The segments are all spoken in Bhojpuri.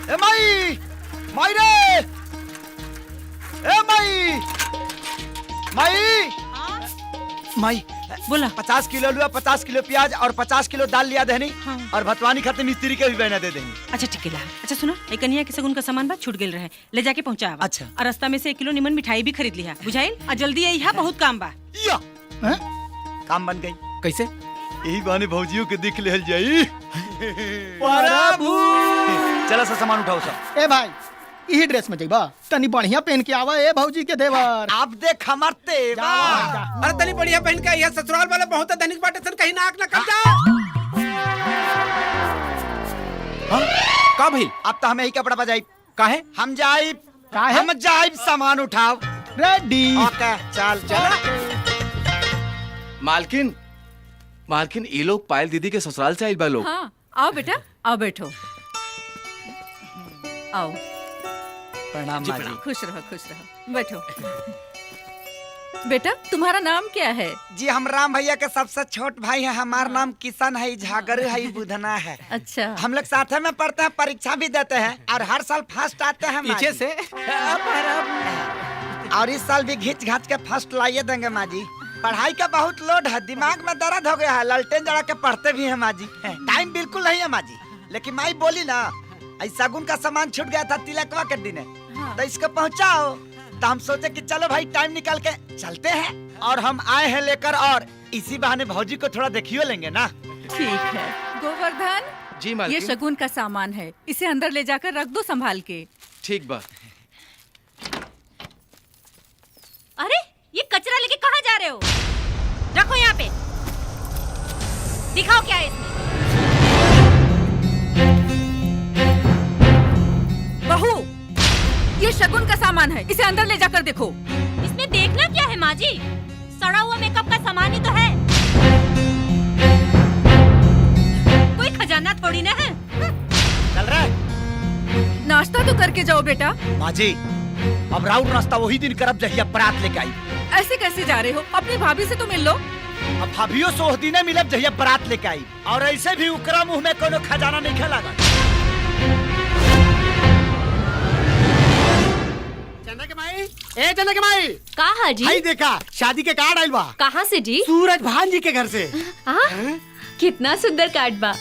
ए माई माई रे ए माई माई माई बोला 50 किलो लुआ 50 किलो प्याज और 50 किलो दाल लिया देनी। हाँ। और भतवानी खाते मिस्त्री के भी बहना दे देंगे। अच्छा ठीक है। अच्छा सुनो, एक कन्या के सगुन का सामान बा छूट गेल रहे, ले जाके पहुंचा। अच्छा। और रास्ता में से 1 किलो निमन मिठाई भी खरीद लिया, बुझाइल? और जल्दी आई है, बहुत काम बा। या काम बन गई। कैसे? यही बहाने भौजियों के दिख ले जाई। प्रभु चला सा सामान उठाओ सब। ए भाई यही ड्रेस में जाइबा, तनी बढ़िया पहन के आवा ए भौजी के देवर। आप देख हमार तेवर। अरे तनी बढ़िया पहन के यह ससुराल वाले बहुत धनिक बाटे सन, कहीं नाक ना कट जा। हां का भाई? अब तो हमें ही कपड़ा बजाई। काहे? हम जाई। काहे? हम जाई सामान उठाओ। रेडी। ओके चल चल। मालकिन मालकिन ये लोग पायल दीदी के ससुराल से आइल बा लोग। हाँ, आओ बेटा, आओ बैठो। आओ। प्रणाम माँ जी। खुश रहो, बैठो। बेटा तुम्हारा नाम क्या है? जी हम राम भैया के सबसे छोट भाई है। हमारा नाम किशन है, झागर है, बुधना है। अच्छा। हम लोग साथ में पढ़ते हैं, परीक्षा भी देते हैं और हर साल फर्स्ट आते हैं माँ पीछे जी। से और इस साल भी घिच घाच के फर्स्ट लाइए देंगे माँ जी। पढ़ाई का बहुत लोड है, दिमाग में दर्द हो गया है, ललटेन जड़ा के पढ़ते भी हैं माँ जी। टाइम बिल्कुल नहीं है माँ जी। लेकिन माई बोली ना, ऐसा गुन का सामान छूट गया था तिलकवा के दिन। हाँ। तो इसको पहुँचाओ। तो हम सोचे कि चलो भाई टाइम निकाल के चलते हैं। और हम आए हैं लेकर, और इसी बहाने भौजी को थोड़ा देखियो लेंगे ना। ठीक है गोवर्धन जी मालकिन। ये शगुन का सामान है, इसे अंदर ले जाकर रख दो संभाल के। ठीक बा। अरे ये कचरा लेके कहाँ जा रहे हो? रखो यहाँ पे। दिखाओ क्या है इसमें। बहू ये शगुन का सामान है, इसे अंदर ले जाकर देखो। इसमें देखना क्या है माँ जी? सड़ा हुआ मेकअप का सामान ही तो है, कोई खजाना थोड़ी ना है। चल रहा है। नाश्ता तो करके जाओ बेटा। माँ जी अब राउंड नाश्ता वही दिन करब जहिया बारात लेके आई। ऐसे कैसे जा रहे हो? अपनी भाभी से तो मिल लो। अब भाभियो सोह दिने मिलब जहिया बारात लेके आई। और ऐसे भी उकरा मुंह में कोनो खजाना नहीं खेलागा। चने के माई कहा जी? भाई देखा शादी के कार्ड आइल बा। कहाँ से जी? सूरज भान जी के घर से। कितना सुंदर कार्ड बा।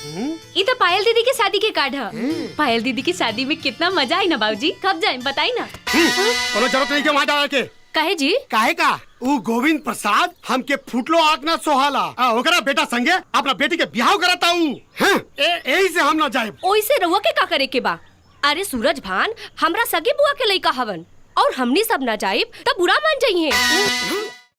ये तो पायल दीदी की शादी के कार्ड है। पायल दीदी की शादी में कितना मजा आई ना बाबूजी। कब जाए बताई ना। कोनो जरूरत नहीं के वहाँ जाए के। कहे जी? काहे का ऊ गोविंद प्रसाद हमके फुटलो आंकना सोहाला ओकरा बेटा संगे अपना बेटी के ब्याह कराता हूँ। यही से हम ना जाए। ओइसे रउआ के का करे के बा? अरे सूरज भान हमरा सगे बुआ के लइका हवन, और हमनी सब ना जाइब तब बुरा मान जाइए।